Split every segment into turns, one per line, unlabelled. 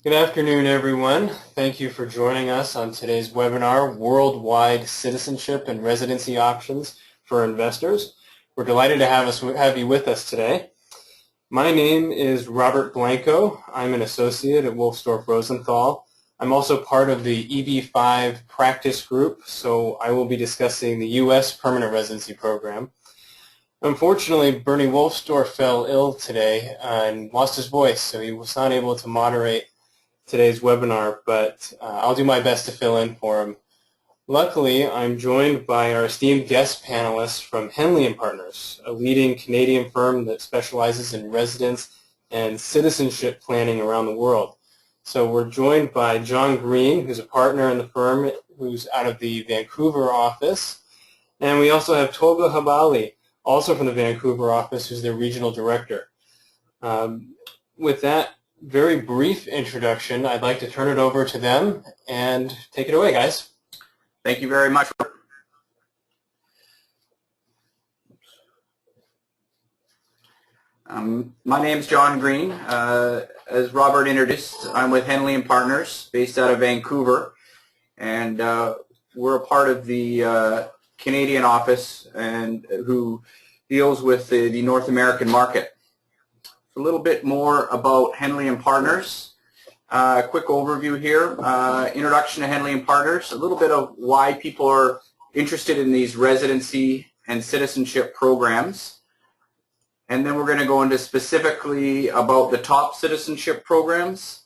Good afternoon, everyone. Thank you for joining us on today's webinar, Worldwide Citizenship and Residency Options for Investors. We're delighted to have you with us today. My name is Robert Blanco. I'm an associate at Wolfsdorf Rosenthal. I'm also part of the EB5 practice group, so I will be discussing the U.S. Permanent Residency Program. Unfortunately, Bernie Wolfsdorf fell ill today and lost his voice, so he was not able to moderate today's webinar, but I'll do my best to fill in for him. Luckily, I'm joined by our esteemed guest panelists from Henley & Partners, a leading Canadian firm that specializes in residence and citizenship planning around the world. So we're joined by John Green, who's a partner in the firm, who's out of the Vancouver office. And we also have Tolga Habali, also from the Vancouver office, who's their regional director. With that very brief introduction, I'd like to turn it over to them and take it away, guys.
Thank you very much. My name's John Green. As Robert introduced, I'm with Henley & Partners, based out of Vancouver, and we're a part of the Canadian office and who deals with the North American market. A little bit more about Henley & Partners. A quick overview here. Introduction to Henley & Partners. A little bit of why people are interested in these residency and citizenship programs. And then we're going to go into specifically about the top citizenship programs.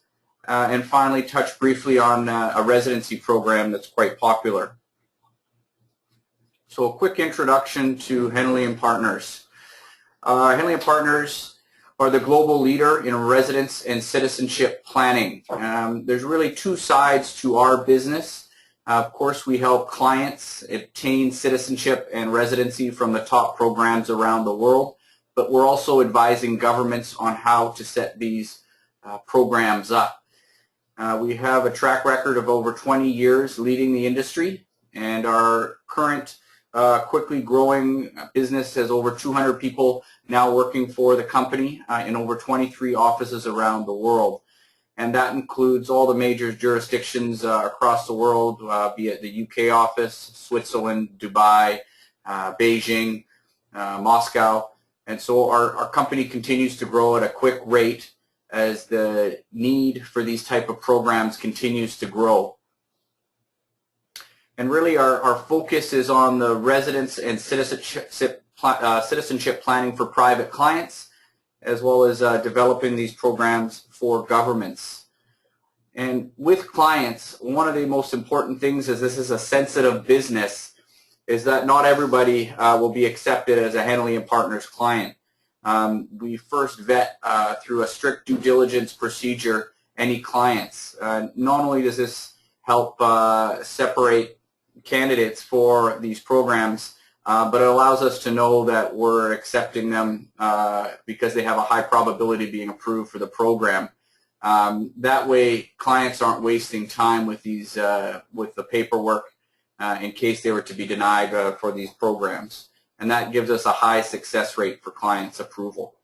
And finally touch briefly on a residency program that's quite popular. So a quick introduction to Henley & Partners. Henley & Partners are the global leader in residence and citizenship planning. There's really two sides to our business. Of course, we help clients obtain citizenship and residency from the top programs around the world, but we're also advising governments on how to set these programs up. We have a track record of over 20 years leading the industry, and our current quickly growing business has over 200 people now working for the company in over 23 offices around the world. And that includes all the major jurisdictions across the world, be it the UK office, Switzerland, Dubai, Beijing, Moscow. And so our company continues to grow at a quick rate as the need for these type of programs continues to grow. And really our focus is on the residence and citizenship planning for private clients, as well as developing these programs for governments. And with clients, one of the most important things is this is a sensitive business, is that not everybody will be accepted as a Henley & Partners client. We first vet through a strict due diligence procedure any clients. Not only does this help separate candidates for these programs, but it allows us to know that we're accepting them because they have a high probability of being approved for the program. That way, clients aren't wasting time with these with the paperwork in case they were to be denied for these programs, and that gives us a high success rate for clients' approval.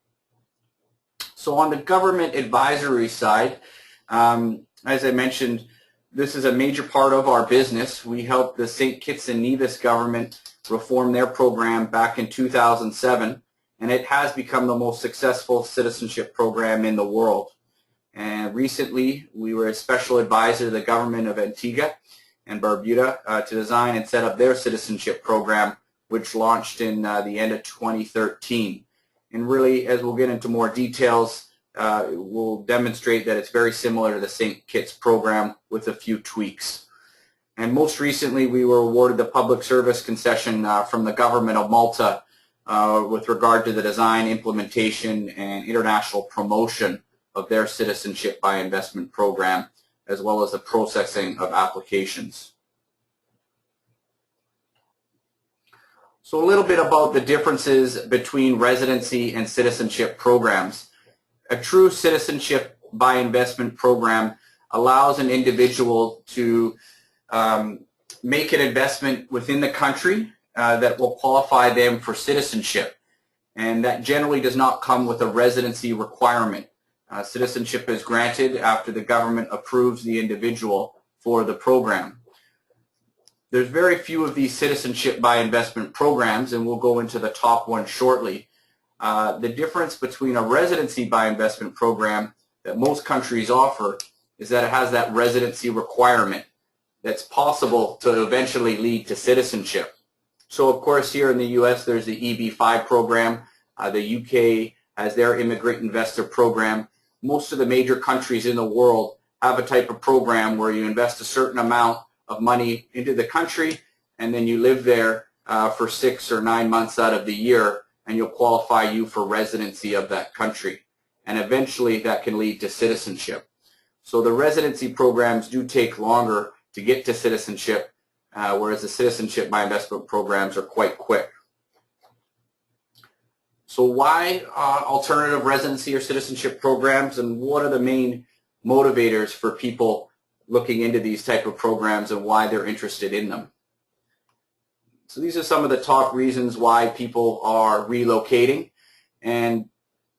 So on the government advisory side, as I mentioned, this is a major part of our business. We helped the St. Kitts and Nevis government reform their program back in 2007, and it has become the most successful citizenship program in the world. And recently, we were a special advisor to the government of Antigua and Barbuda to design and set up their citizenship program, which launched in the end of 2013. And really, as we'll get into more details, we'll demonstrate that it's very similar to the St. Kitts program with a few tweaks. And most recently, we were awarded the public service concession from the government of Malta with regard to the design, implementation, and international promotion of their citizenship by investment program, as well as the processing of applications. So a little bit about the differences between residency and citizenship programs. A true citizenship by investment program allows an individual to make an investment within the country that will qualify them for citizenship. And that generally does not come with a residency requirement. Citizenship is granted after the government approves the individual for the program. There's very few of these citizenship by investment programs, and we'll go into the top one shortly. The difference between a residency by investment program that most countries offer is that it has that residency requirement that's possible to eventually lead to citizenship. So of course here in the US there's the EB-5 program, the UK has their immigrant investor program. Most of the major countries in the world have a type of program where you invest a certain amount of money into the country and then you live there for 6 or 9 months out of the year, and you'll qualify you for residency of that country. And eventually that can lead to citizenship. So the residency programs do take longer to get to citizenship, whereas the citizenship by investment programs are quite quick. So why alternative residency or citizenship programs, and what are the main motivators for people looking into these type of programs and why they're interested in them? So these are some of the top reasons why people are relocating, and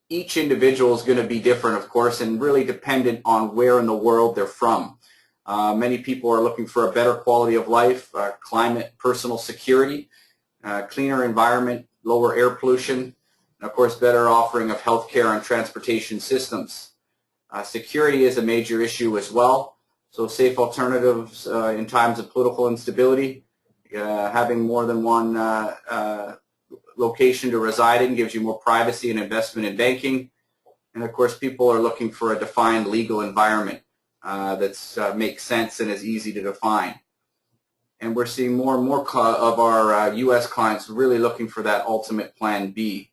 each individual is going to be different, of course, and really dependent on where in the world they're from. Many people are looking for a better quality of life, climate, personal security, cleaner environment, lower air pollution, and of course better offering of healthcare and transportation systems. Security is a major issue as well, so safe alternatives in times of political instability. Having more than one location to reside in gives you more privacy and investment in banking. And of course people are looking for a defined legal environment that makes sense and is easy to define. And we're seeing more and more of our U.S. clients really looking for that ultimate plan B.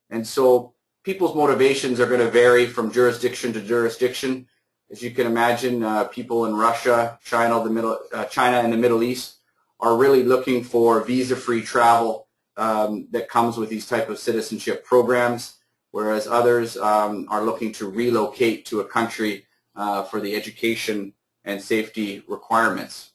And so people's motivations are going to vary from jurisdiction to jurisdiction. As you can imagine, people in Russia, China, and the Middle East are really looking for visa-free travel that comes with these type of citizenship programs, whereas others are looking to relocate to a country for the education and safety requirements.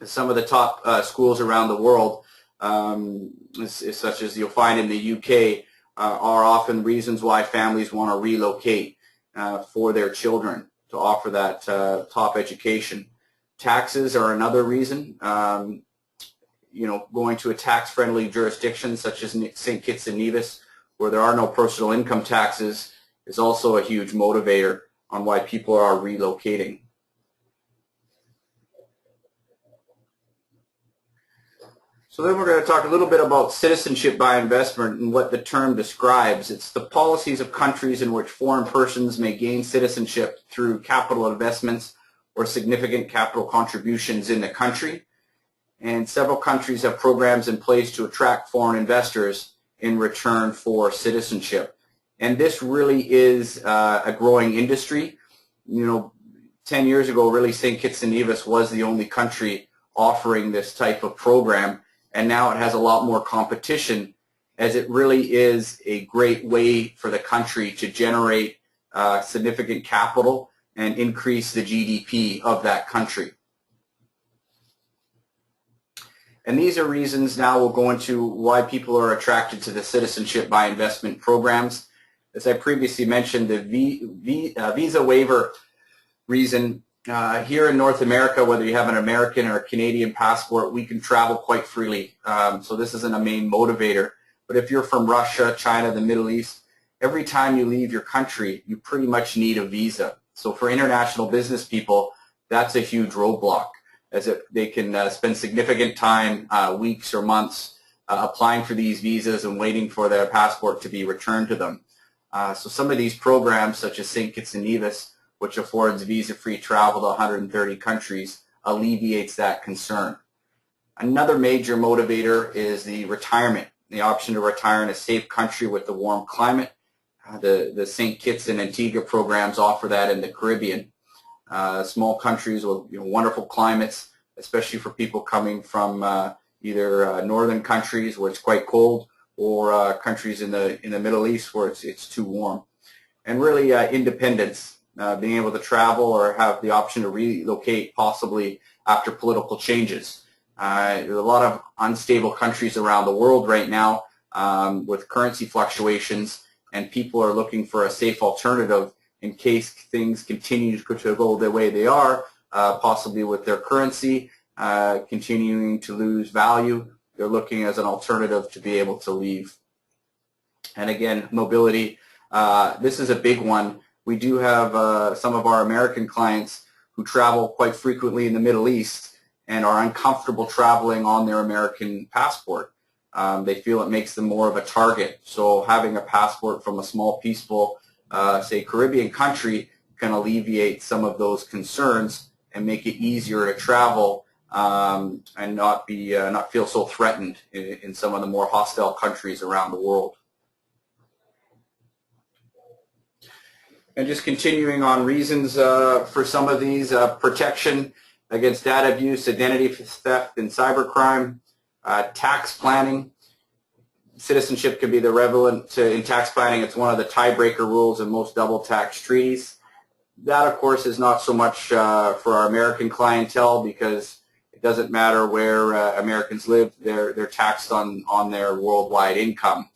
Some of the top schools around the world, such as you'll find in the UK, are often reasons why families want to relocate for their children to offer that top education. Taxes are another reason. Going to a tax-friendly jurisdiction such as St. Kitts and Nevis, where there are no personal income taxes, is also a huge motivator on why people are relocating. So then we're going to talk a little bit about citizenship by investment and what the term describes. It's the policies of countries in which foreign persons may gain citizenship through capital investments or significant capital contributions in the country. And several countries have programs in place to attract foreign investors in return for citizenship. And this really is a growing industry. 10 years ago, really, St. Kitts and Nevis was the only country offering this type of program. And now it has a lot more competition, as it really is a great way for the country to generate significant capital and increase the GDP of that country. And these are reasons now we'll go into why people are attracted to the citizenship by investment programs. As I previously mentioned, the visa waiver reason. Here in North America, whether you have an American or a Canadian passport, we can travel quite freely. So this isn't a main motivator. But if you're from Russia, China, the Middle East, every time you leave your country, you pretty much need a visa. So for international business people, that's a huge roadblock, as they can spend significant time, weeks or months, applying for these visas and waiting for their passport to be returned to them. So some of these programs, such as St. Kitts and Nevis, which affords visa-free travel to 130 countries, alleviates that concern. Another major motivator is the retirement, the option to retire in a safe country with a warm climate. The St. Kitts and Antigua programs offer that in the Caribbean. Small countries with wonderful climates, especially for people coming from either northern countries where it's quite cold, or countries in the Middle East where it's too warm. And really independence. Being able to travel or have the option to relocate possibly after political changes. There's a lot of unstable countries around the world right now with currency fluctuations, and people are looking for a safe alternative in case things continue to go the way they are, possibly with their currency continuing to lose value. They're looking as an alternative to be able to leave. And again, mobility, this is a big one. We do have some of our American clients who travel quite frequently in the Middle East and are uncomfortable traveling on their American passport. They feel it makes them more of a target. So having a passport from a small, peaceful, say, Caribbean country can alleviate some of those concerns and make it easier to travel and not feel so threatened in some of the more hostile countries around the world. And just continuing on reasons for some of these, protection against data abuse, identity theft, and cybercrime, tax planning. Citizenship can be the relevant in tax planning. It's one of the tiebreaker rules in most double tax treaties. That, of course, is not so much for our American clientele because it doesn't matter where Americans live. They're taxed on their worldwide income.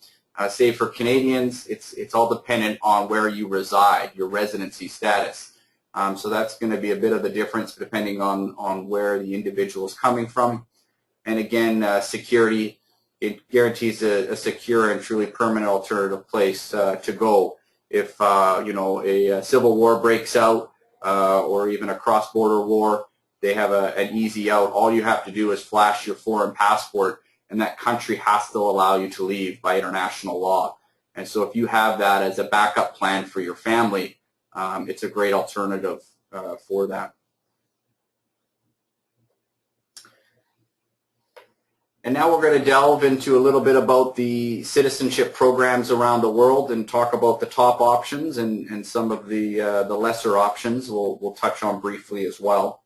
Say for Canadians, it's all dependent on where you reside, your residency status. So that's going to be a bit of the difference depending on where the individual is coming from. And again, security, it guarantees a secure and truly permanent alternative place to go if a civil war breaks out or even a cross-border war. They have an easy out. All you have to do is flash your foreign passport, and that country has to allow you to leave by international law. And so if you have that as a backup plan for your family, it's a great alternative for that. And now we're going to delve into a little bit about the citizenship programs around the world and talk about the top options and some of the lesser options we'll touch on briefly as well.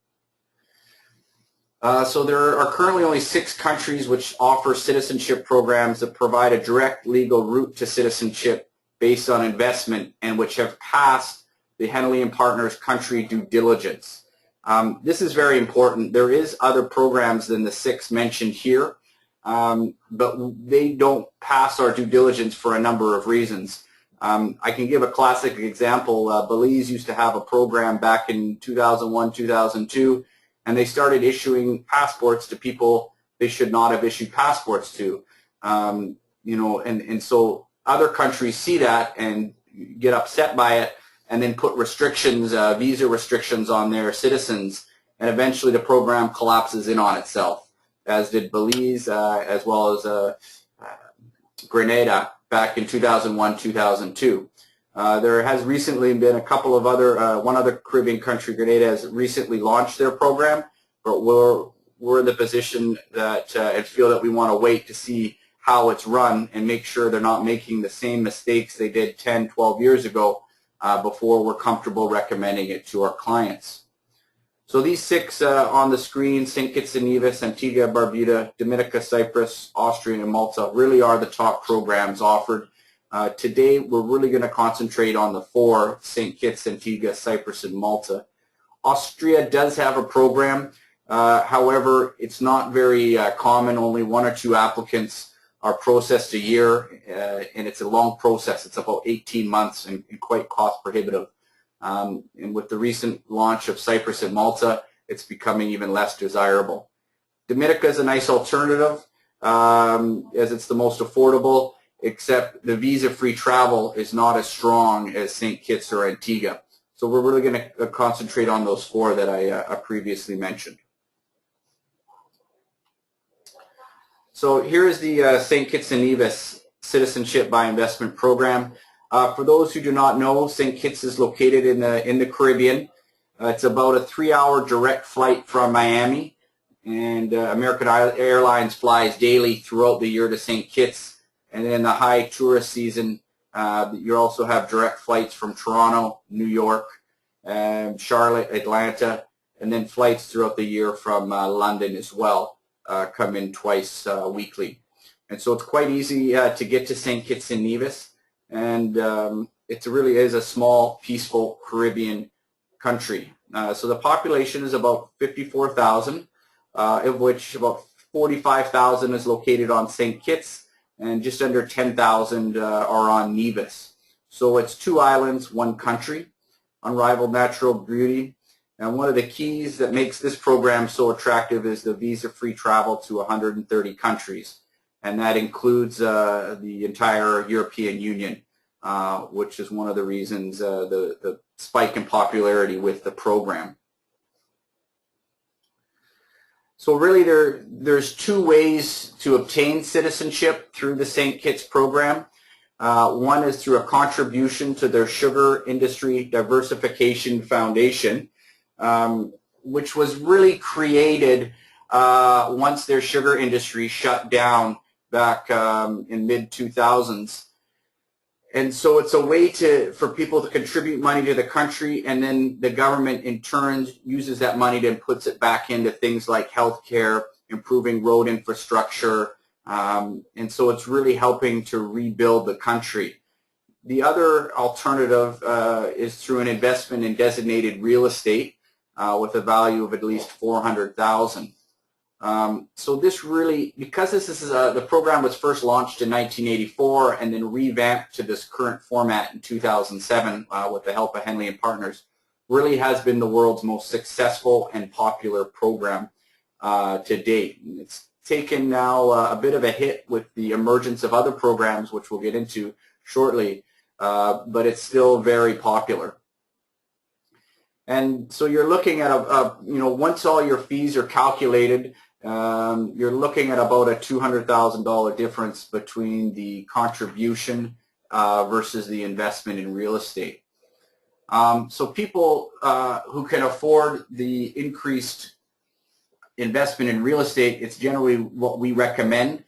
So there are currently only 6 countries which offer citizenship programs that provide a direct legal route to citizenship based on investment and which have passed the Henley and Partners country due diligence. This is very important. There is other programs than the 6 mentioned here, but they don't pass our due diligence for a number of reasons. I can give a classic example. Belize used to have a program back in 2001, 2002, and they started issuing passports to people they should not have issued passports to. And so other countries see that and get upset by it and then put restrictions, visa restrictions on their citizens, and eventually the program collapses in on itself, as did Belize, as well as Grenada back in 2001, 2002. There has recently been a couple of other, one other Caribbean country, Grenada, has recently launched their program, but we're in the position that and feel that we want to wait to see how it's run and make sure they're not making the same mistakes they did 10, 12 years ago before we're comfortable recommending it to our clients. So these 6 on the screen, St. Kitts and Nevis, Antigua Barbuda, Dominica, Cyprus, Austria, and Malta, really are the top programs offered. Today, we're really going to concentrate on the 4, St. Kitts, Antigua, Cyprus, and Malta. Austria does have a program. However, it's not very common. Only 1 or 2 applicants are processed a year, and it's a long process. It's about 18 months and quite cost prohibitive. And with the recent launch of Cyprus and Malta, it's becoming even less desirable. Dominica is a nice alternative as it's the most affordable, except the visa-free travel is not as strong as St. Kitts or Antigua. So we're really going to concentrate on those 4 that I previously mentioned. So here's the St. Kitts and Nevis Citizenship by Investment Program. For those who do not know, St. Kitts is located in the Caribbean. It's about a 3-hour direct flight from Miami, and American Airlines flies daily throughout the year to St. Kitts. And in the high tourist season, you also have direct flights from Toronto, New York, Charlotte, Atlanta, and then flights throughout the year from London as well come in twice weekly. And so it's quite easy to get to St. Kitts and Nevis. And it really is a small, peaceful Caribbean country. So the population is about 54,000, of which about 45,000 is located on St. Kitts, and just under 10,000 are on Nevis. So it's 2 islands, 1 country, unrivaled natural beauty. And one of the keys that makes this program so attractive is the visa-free travel to 130 countries. And that includes the entire European Union, which is one of the reasons the spike in popularity with the program. So really there's 2 ways to obtain citizenship through the St. Kitts program. One is through a contribution to their Sugar Industry Diversification Foundation, which was really created once their sugar industry shut down back in mid-2000s. And so it's a way for people to contribute money to the country, and then the government in turn uses that money and puts it back into things like healthcare, improving road infrastructure, and so it's really helping to rebuild the country. The other alternative is through an investment in designated real estate with a value of at least $400,000. So this really, because this is the program was first launched in 1984 and then revamped to this current format in 2007 with the help of Henley and Partners, really has been the world's most successful and popular program to date. And it's taken now a bit of a hit with the emergence of other programs, which we'll get into shortly, but it's still very popular. And so you're looking at once all your fees are calculated, you're looking at about a $200,000 difference between the contribution versus the investment in real estate. So people who can afford the increased investment in real estate, it's generally what we recommend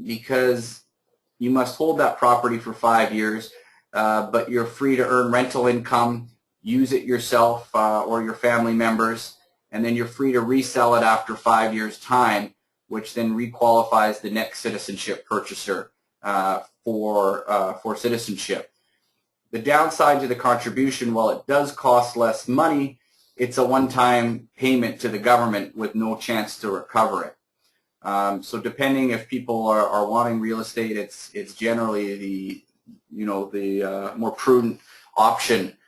because you must hold that property for 5 years, but you're free to earn rental income, use it yourself or your family members, and then you're free to resell it after 5 years' time, which then requalifies the next citizenship purchaser for citizenship. The downside to the contribution, while it does cost less money, it's a one-time payment to the government with no chance to recover it. So depending if people are wanting real estate, it's generally the more prudent option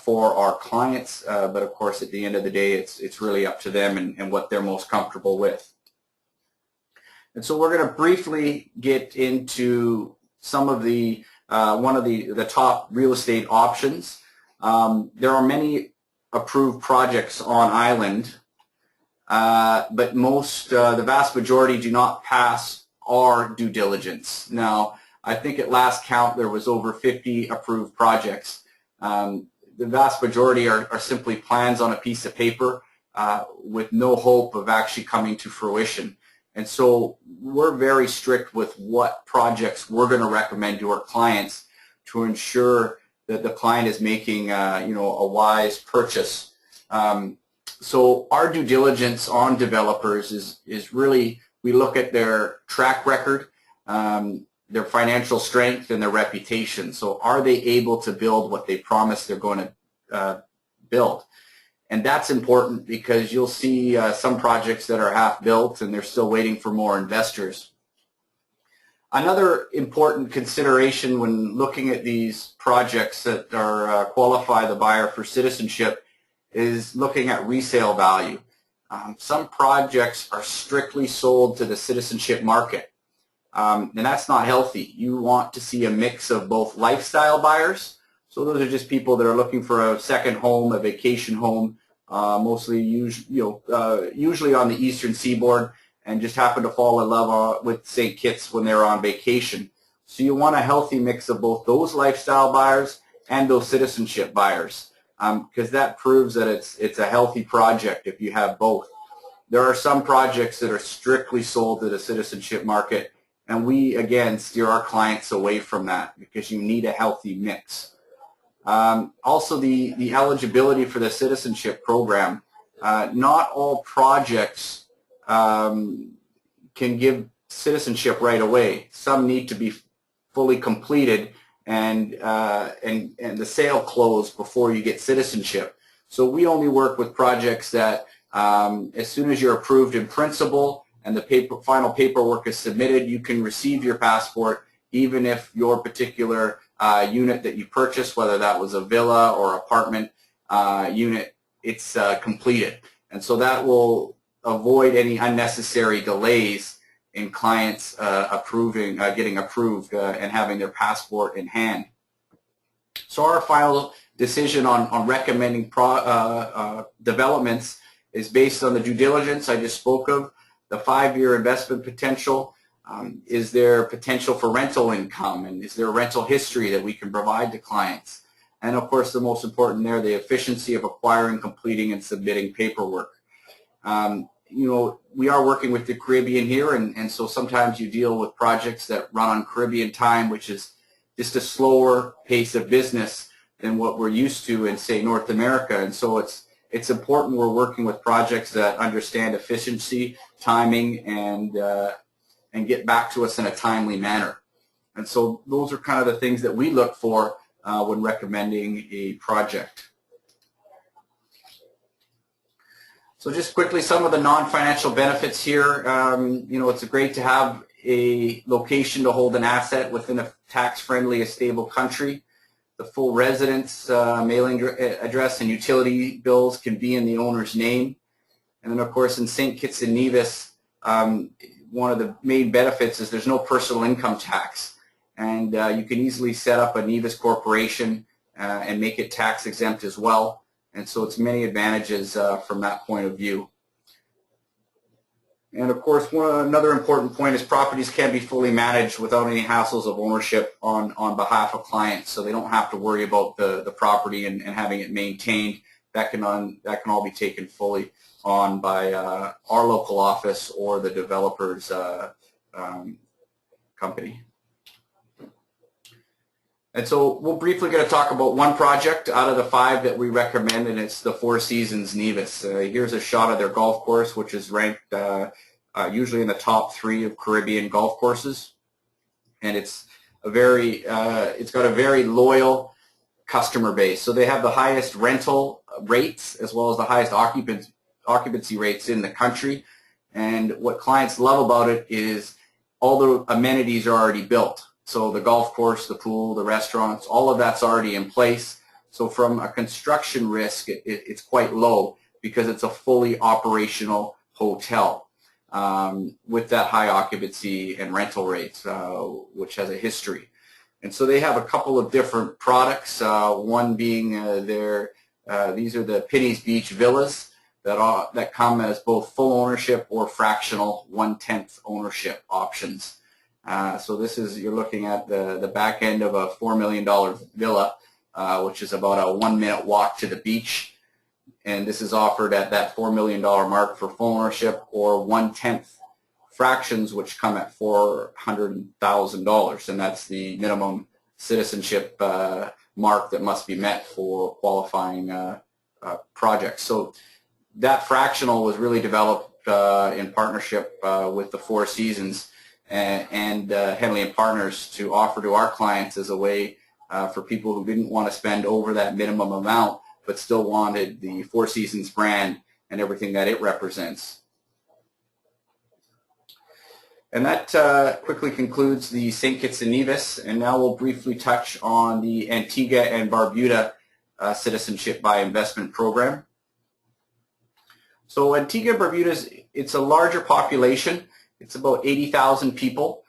for our clients, but of course at the end of the day it's really up to them and what they're most comfortable with. And so we're going to briefly get into some of the one of the top real estate options. There are many approved projects on island, but most the vast majority do not pass our due diligence. Now I think at last count there was over 50 approved projects. The vast majority are simply plans on a piece of paper with no hope of actually coming to fruition. And so we're very strict with what projects we're going to recommend to our clients to ensure that the client is making a wise purchase. So our due diligence on developers is really, we look at their track record, their financial strength, and their reputation. So are they able to build what they promise they're going to build? And that's important because you'll see some projects that are half built and they're still waiting for more investors. Another important consideration when looking at these projects that are qualify the buyer for citizenship is looking at resale value. Some projects are strictly sold to the citizenship market. And that's not healthy. You want to see a mix of both lifestyle buyers. So those are just people that are looking for a second home, a vacation home, mostly usually on the eastern seaboard, and just happen to fall in love with St. Kitts when they're on vacation. So you want a healthy mix of both those lifestyle buyers and those citizenship buyers, because that proves that it's a healthy project if you have both. There are some projects that are strictly sold to the citizenship market, and we, again, steer our clients away from that because you need a healthy mix. Also, the eligibility for the citizenship program. Not all projects can give citizenship right away. Some need to be fully completed and the sale closed before you get citizenship. So we only work with projects that as soon as you're approved in principle and the final paperwork is submitted, you can receive your passport even if your particular unit that you purchased, whether that was a villa or apartment unit, it's completed. And so that will avoid any unnecessary delays in clients getting approved and having their passport in hand. So our final decision on recommending developments is based on the due diligence I just spoke of, the 5-year investment potential. Is there potential for rental income, and is there a rental history that we can provide to clients? And of course, the most important there, the efficiency of acquiring, completing, and submitting paperwork. You know, we are working with the Caribbean here, and so sometimes you deal with projects that run on Caribbean time, which is just a slower pace of business than what we're used to in, say, North America. And so it's important we're working with projects that understand efficiency, timing, and get back to us in a timely manner. And so those are kind of the things that we look for when recommending a project. So just quickly, some of the non-financial benefits here. You know, it's great to have a location to hold an asset within a tax-friendly, stable country. The full residence, mailing address, and utility bills can be in the owner's name. And then, of course, in St. Kitts and Nevis, one of the main benefits is there's no personal income tax. And you can easily set up a Nevis corporation and make it tax exempt as well. And so it's many advantages from that point of view. And of course, another important point is properties can be fully managed without any hassles of ownership on behalf of clients. So they don't have to worry about the property and having it maintained. That can all be taken fully on by our local office or the developer's company. And so we're briefly going to talk about one project out of the 5 that we recommend, and it's the Four Seasons Nevis. Here's a shot of their golf course, which is ranked usually in the top 3 of Caribbean golf courses. And it's got a very loyal customer base. So they have the highest rental rates as well as the highest occupancy rates in the country. And what clients love about it is all the amenities are already built. So the golf course, the pool, the restaurants, all of that's already in place. So from a construction risk, it's quite low because it's a fully operational hotel with that high occupancy and rental rates, which has a history. And so they have a couple of different products, one being these are the Penny's Beach Villas that come as both full ownership or fractional 1/10 ownership options. So this is, you're looking at the back end of a $4 million villa, which is about a 1-minute walk to the beach. And this is offered at that $4 million mark for full ownership, or 1/10 fractions, which come at $400,000. And that's the minimum citizenship mark that must be met for qualifying projects. So that fractional was really developed in partnership with the Four Seasons and Henley and Partners to offer to our clients as a way for people who didn't want to spend over that minimum amount but still wanted the Four Seasons brand and everything that it represents. And that quickly concludes the St. Kitts and Nevis, and now we'll briefly touch on the Antigua and Barbuda Citizenship by Investment Program. So Antigua Barbuda, it's a larger population. It's about 80,000 people,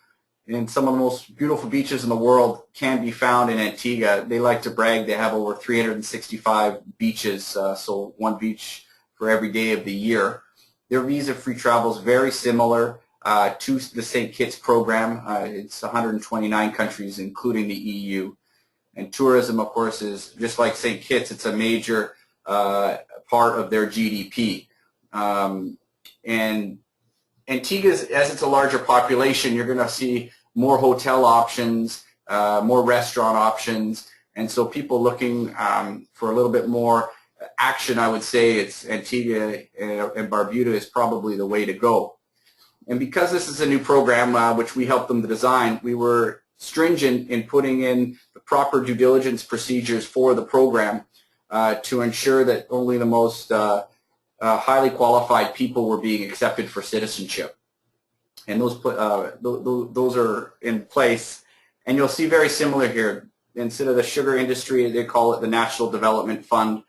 and some of the most beautiful beaches in the world can be found in Antigua. They like to brag they have over 365 beaches, so one beach for every day of the year. Their visa-free travel is very similar to the St. Kitts program. It's 129 countries, including the EU. And tourism, of course, is just like St. Kitts. It's a major part of their GDP. And Antigua, as it's a larger population, you're going to see more hotel options, more restaurant options, and so people looking for a little bit more action, I would say it's Antigua and Barbuda is probably the way to go. And because this is a new program, which we helped them to design, we were stringent in putting in the proper due diligence procedures for the program to ensure that only the most highly qualified people were being accepted for citizenship. And those are in place. And you'll see very similar here. instead of the sugar industry, they call it the National Development Fund,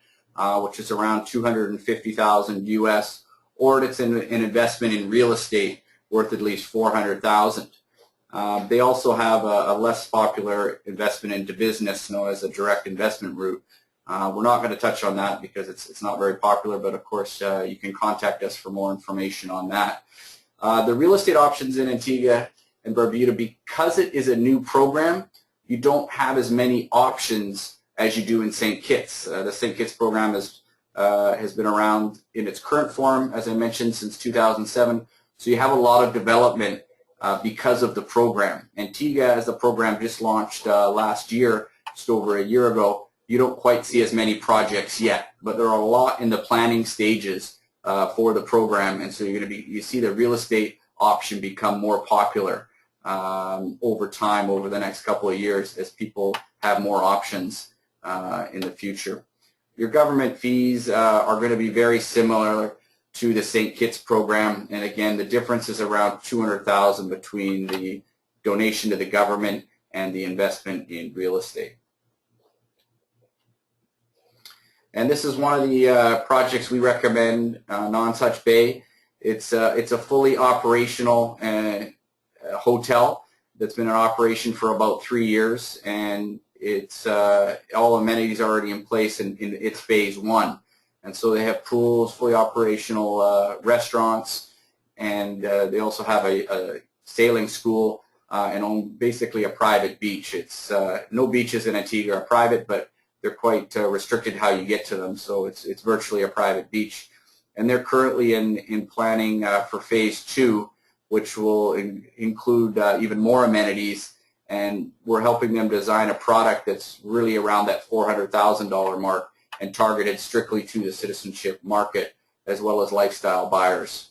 which is around 250,000 US, or it's an investment in real estate worth at least 400,000. They also have a less popular investment into business known as a direct investment route. We're not going to touch on that because it's not very popular, but of course you can contact us for more information on that. The real estate options in Antigua and Barbuda, because it is a new program, you don't have as many options as you do in St. Kitts. The St. Kitts program has been around in its current form, as I mentioned, since 2007. So you have a lot of development because of the program. Antigua, as the program just launched last year, just over a year ago, you don't quite see as many projects yet, but there are a lot in the planning stages for the program, and so you see the real estate option become more popular over time, over the next couple of years, as people have more options in the future. Your government fees are going to be very similar to the St. Kitts program, and again, the difference is around 200,000 between the donation to the government and the investment in real estate. And this is one of the projects we recommend, Non-Such Bay. It's a fully operational hotel that's been in operation for about 3 years, and it's all amenities are already in place in its phase 1. And so they have pools, fully operational restaurants, and they also have a sailing school and own basically a private beach. It's no beaches in Antigua are private, but they're quite restricted how you get to them, so it's virtually a private beach. And they're currently in planning for phase 2, which will include even more amenities, and we're helping them design a product that's really around that $400,000 mark and targeted strictly to the citizenship market as well as lifestyle buyers.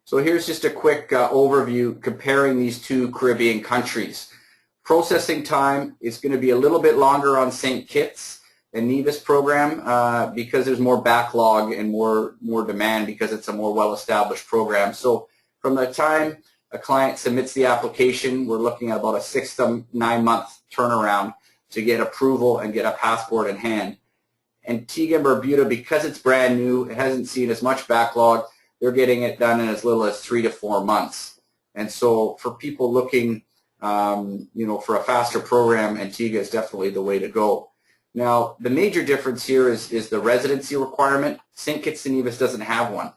So here's just a quick overview comparing these two Caribbean countries. Processing time is going to be a little bit longer on St. Kitts and Nevis program because there's more backlog and more demand because it's a more well-established program. So from the time a client submits the application, we're looking at about a 6 to 9 month turnaround to get approval and get a passport in hand. Antigua and Barbuda, because it's brand new, it hasn't seen as much backlog, they're getting it done in as little as 3 to 4 months. And so for people looking for a faster program, Antigua is definitely the way to go. Now, the major difference here is the residency requirement. St. Kitts and Nevis doesn't have one.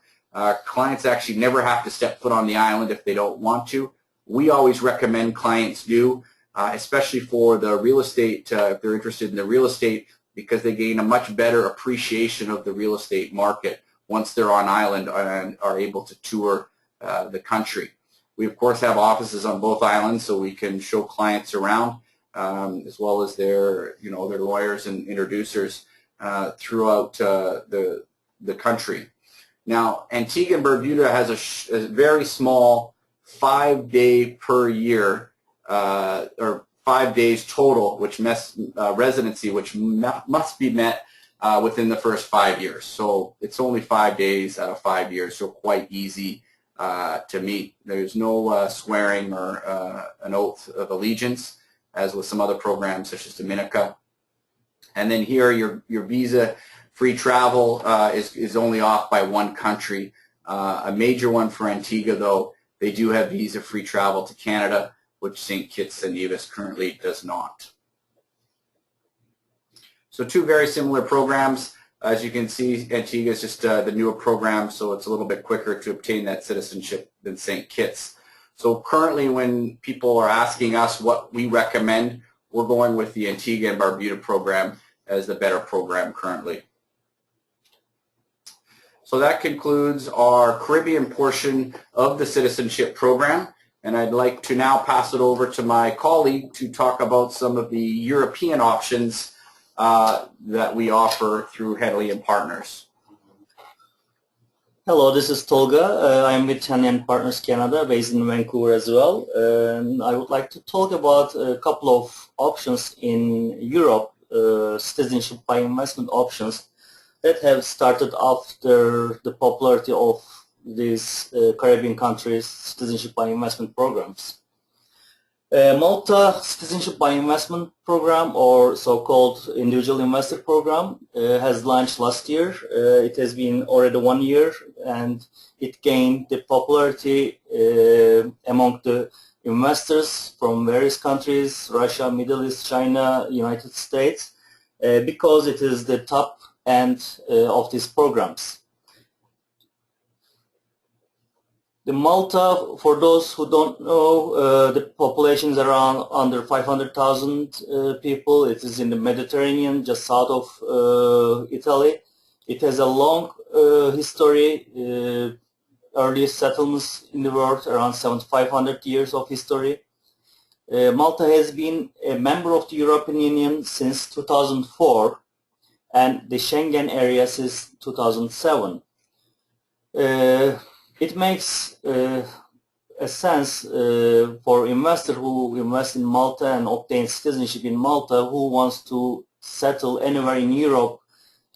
Clients actually never have to step foot on the island if they don't want to. We always recommend clients do, especially for the real estate, if they're interested in the real estate, because they gain a much better appreciation of the real estate market once they're on island and are able to tour the country. We, of course, have offices on both islands, so we can show clients around, as well as their lawyers and introducers throughout the country. Now, Antigua and Barbuda has a very small 5-day per year, or 5 days total, residency, which must be met within the first 5 years. So it's only 5 days out of 5 years, so quite easy to meet. There's no swearing or an oath of allegiance, as with some other programs such as Dominica. And then here, your visa-free travel is only off by one country. A major one for Antigua, though, they do have visa-free travel to Canada, which St. Kitts and Nevis currently does not. So two very similar programs. As you can see, Antigua is just the newer program, so it's a little bit quicker to obtain that citizenship than St. Kitts. So currently, when people are asking us what we recommend, we're going with the Antigua and Barbuda program as the better program currently. So that concludes our Caribbean portion of the citizenship program, and I'd like to now pass it over to my colleague to talk about some of the European options that we offer through Henley and Partners.
Hello, this is Tolga. I'm with Henley and Partners Canada, based in Vancouver as well. I would like to talk about a couple of options in Europe, citizenship by investment options that have started after the popularity of these Caribbean countries' citizenship by investment programs. Malta Citizenship by Investment Program, or so-called Individual Investor Program, has launched last year. It has been already 1 year, and it gained the popularity among the investors from various countries, Russia, Middle East, China, United States, because it is the top end of these programs. The Malta, for those who don't know, the population is around under 500,000 people. It is in the Mediterranean, just south of Italy. It has a long history, earliest settlements in the world, around 7,500 years of history. Malta has been a member of the European Union since 2004 and the Schengen area since 2007. It makes a sense for investors who invest in Malta and obtain citizenship in Malta who wants to settle anywhere in Europe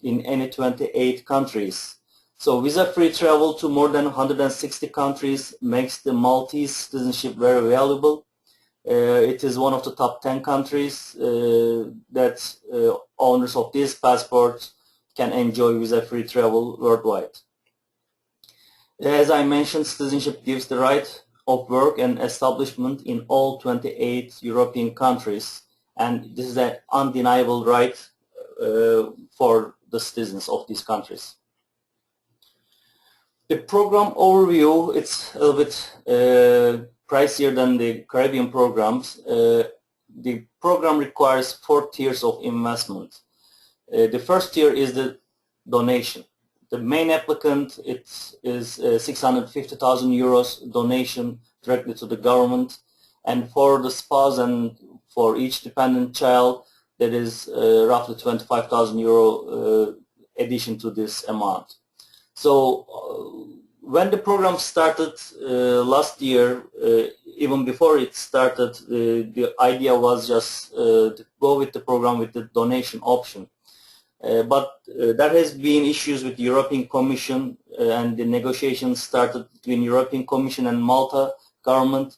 in any 28 countries. So visa-free travel to more than 160 countries makes the Maltese citizenship very valuable. It is one of the top 10 countries that owners of these passports can enjoy visa-free travel worldwide. As I mentioned, citizenship gives the right of work and establishment in all 28 European countries, and this is an undeniable right for the citizens of these countries. The program overview, it's a little bit pricier than the Caribbean programs. The program requires 4 tiers of investment. The first tier is the donation. The main applicant is 650,000 euros donation directly to the government, and for the spouse and for each dependent child, that is roughly 25,000 euro addition to this amount. So when the program started last year, even before it started, the idea was just to go with the program with the donation option. But there has been issues with the European Commission, and the negotiations started between European Commission and Malta government,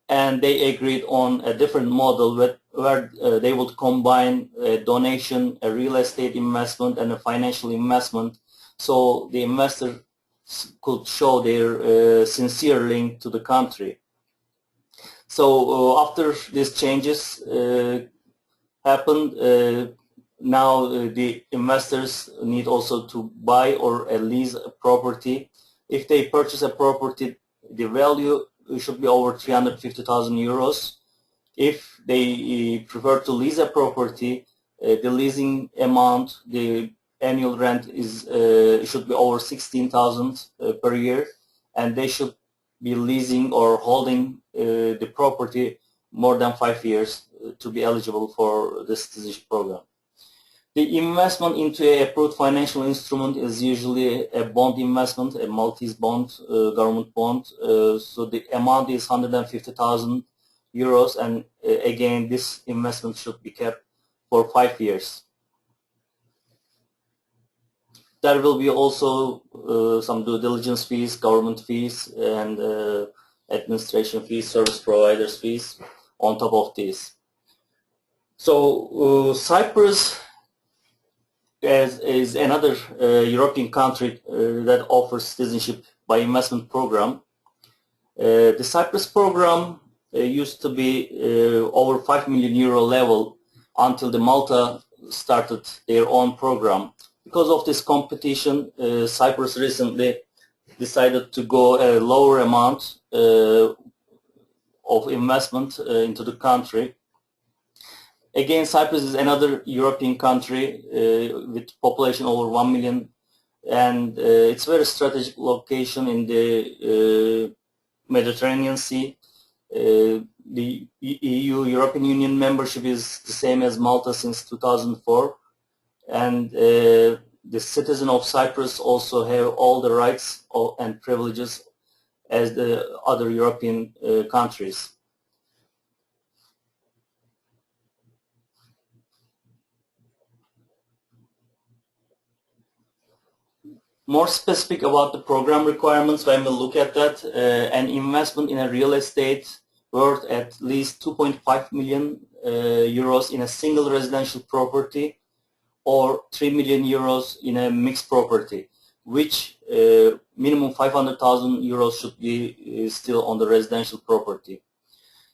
and they agreed on a different model where they would combine a donation, a real estate investment, and a financial investment, so the investor could show their sincere link to the country. So after these changes happened, now the investors need also to buy or lease a property. If they purchase a property, the value should be over 350,000 euros. If they prefer to lease a property, the leasing amount, the annual rent is should be over 16,000 per year, and they should be leasing or holding the property more than 5 years to be eligible for the citizenship program. The investment into a approved financial instrument is usually a bond investment, a Maltese bond, government bond. So the amount is 150,000 euros, and again, this investment should be kept for 5 years. There will be also some due diligence fees, government fees, and administration fees, service providers fees on top of this. So Cyprus is another European country that offers citizenship by investment program. The Cyprus program used to be over 5 million euro level until the Malta started their own program. Because of this competition, Cyprus recently decided to go a lower amount of investment into the country. Again, Cyprus is another European country with population over 1 million, and it's a very strategic location in the Mediterranean Sea. The EU, European Union membership is the same as Malta since 2004, and the citizen of Cyprus also have all the rights and privileges as the other European countries. More specific about the program requirements, when we look at that, an investment in a real estate worth at least 2.5 million euros in a single residential property or 3 million euros in a mixed property, which minimum 500,000 euros should be still on the residential property.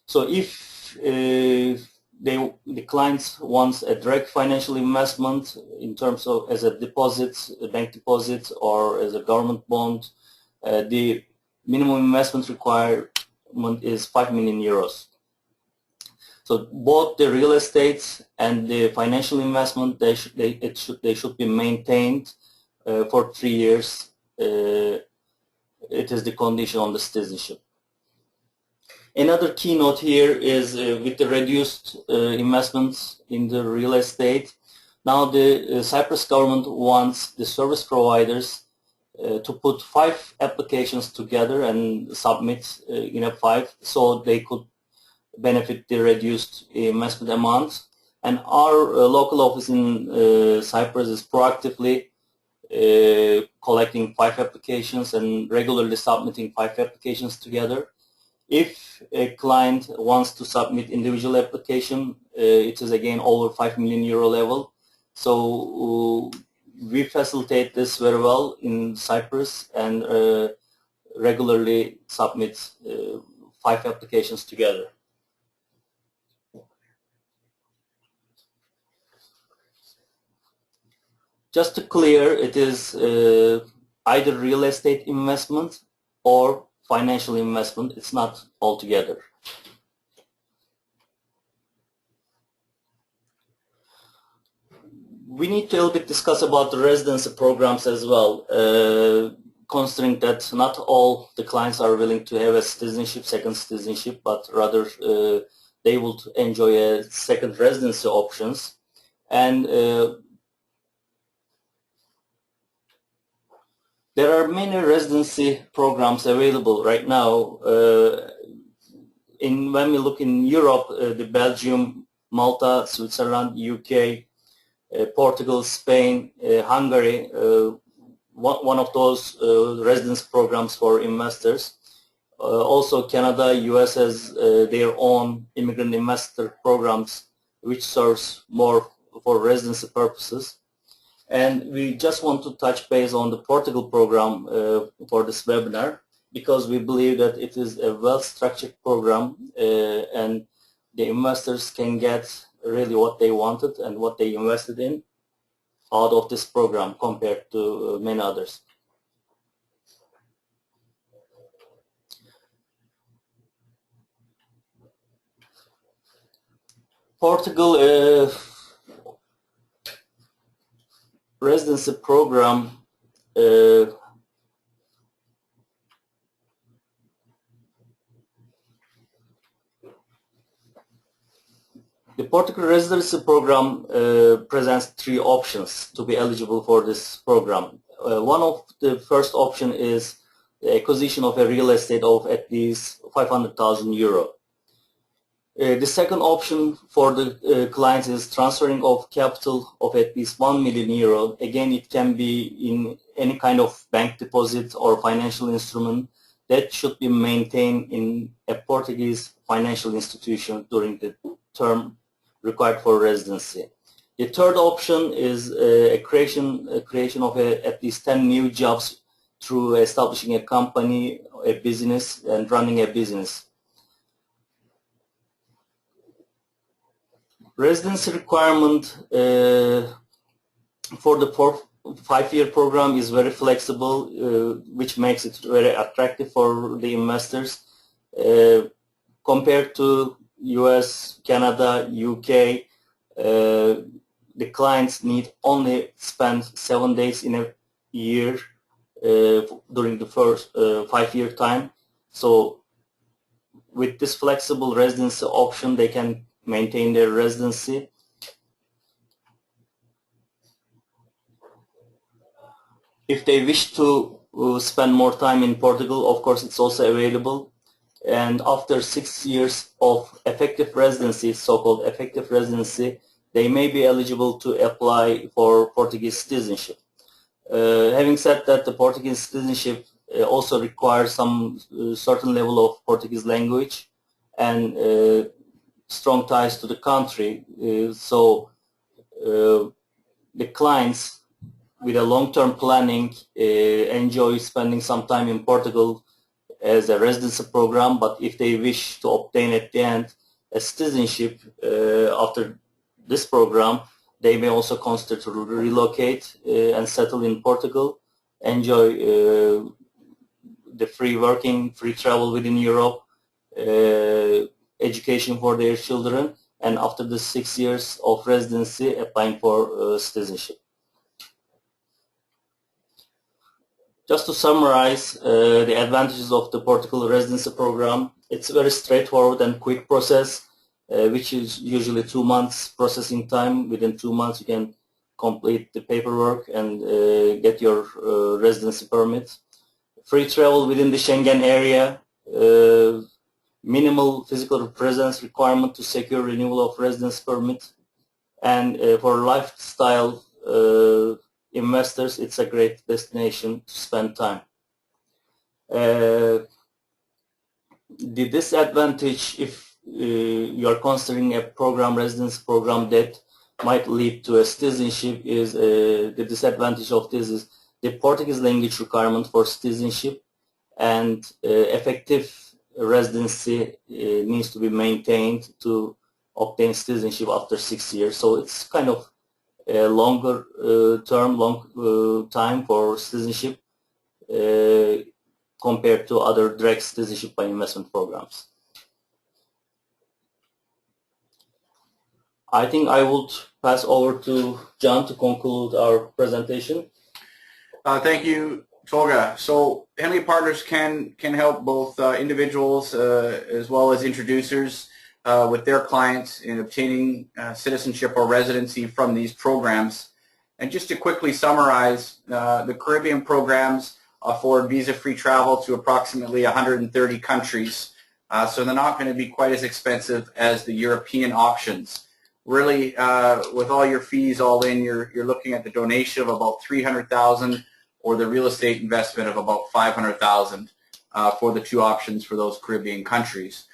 So if the client wants a direct financial investment in terms of as a deposit, a bank deposit, or as a government bond, the minimum investment requirement is 5 million euros. So both the real estate and the financial investment, they should be maintained for 3 years. It is the condition on the citizenship. Another keynote here is with the reduced investments in the real estate. Now the Cyprus government wants the service providers to put 5 applications together and submit in a 5, so they could benefit the reduced investment amount. And our local office in Cyprus is proactively collecting 5 applications and regularly submitting 5 applications together. If a client wants to submit individual application, it is again over 5 million euro level. So we facilitate this very well in Cyprus and regularly submit 5 applications together. Just to clear, it is either real estate investment or financial investment. It's not all together. We need to a little bit discuss about the residency programs as well, considering that not all the clients are willing to have a citizenship, second citizenship, but rather they will enjoy a second residency options. And there are many residency programs available right now. When we look in Europe, the Belgium, Malta, Switzerland, UK, Portugal, Spain, Hungary, one of those residency programs for investors. Also Canada, US has their own immigrant investor programs, which serves more for residency purposes. And we just want to touch base on the Portugal program for this webinar, because we believe that it is a well-structured program and the investors can get really what they wanted and what they invested in out of this program compared to many others. Portugal residency program the Portugal residency program presents 3 options to be eligible for this program. One of the first option is the acquisition of a real estate of at least 500,000 euro. The second option for the clients is transferring of capital of at least 1 million euro. Again, it can be in any kind of bank deposit or financial instrument that should be maintained in a Portuguese financial institution during the term required for residency. The third option is a creation of at least 10 new jobs through establishing a company, a business, and running a business. Residency requirement for the 5-year program is very flexible, which makes it very attractive for the investors. Compared to US, Canada, UK, the clients need only spend 7 days in a year during the first 5-year time. So with this flexible residency option, they can maintain their residency. If they wish to spend more time in Portugal, of course it's also available. And after 6 years of effective residency, so-called effective residency, they may be eligible to apply for Portuguese citizenship. Having said that, the Portuguese citizenship also requires some certain level of Portuguese language, and strong ties to the country. So the clients with a long-term planning enjoy spending some time in Portugal as a residency program, but if they wish to obtain at the end a citizenship after this program, they may also consider to relocate and settle in Portugal, enjoy the free working, free travel within Europe, education for their children, and after the 6 years of residency, applying for citizenship. Just to summarize the advantages of the Portugal residency program, it's a very straightforward and quick process, which is usually 2 months processing time. Within 2 months, you can complete the paperwork and get your residency permit. Free travel within the Schengen area, minimal physical presence requirement to secure renewal of residence permit, and for lifestyle investors, it's a great destination to spend time. The disadvantage, if you are considering a residency program that might lead to a citizenship, is the disadvantage of this is the Portuguese language requirement for citizenship, and effective residency needs to be maintained to obtain citizenship after 6 years. So it's kind of a longer time for citizenship compared to other direct citizenship by investment programs. I think I would pass over to John to conclude our presentation.
Thank you, Tolga. So Henley Partners can help both individuals as well as introducers with their clients in obtaining citizenship or residency from these programs. And just to quickly summarize, the Caribbean programs afford visa-free travel to approximately 130 countries, so they're not going to be quite as expensive as the European options. Really, with all your fees all in, you're looking at the donation of about $300,000 or the real estate investment of about $500,000 for the two options for those Caribbean countries.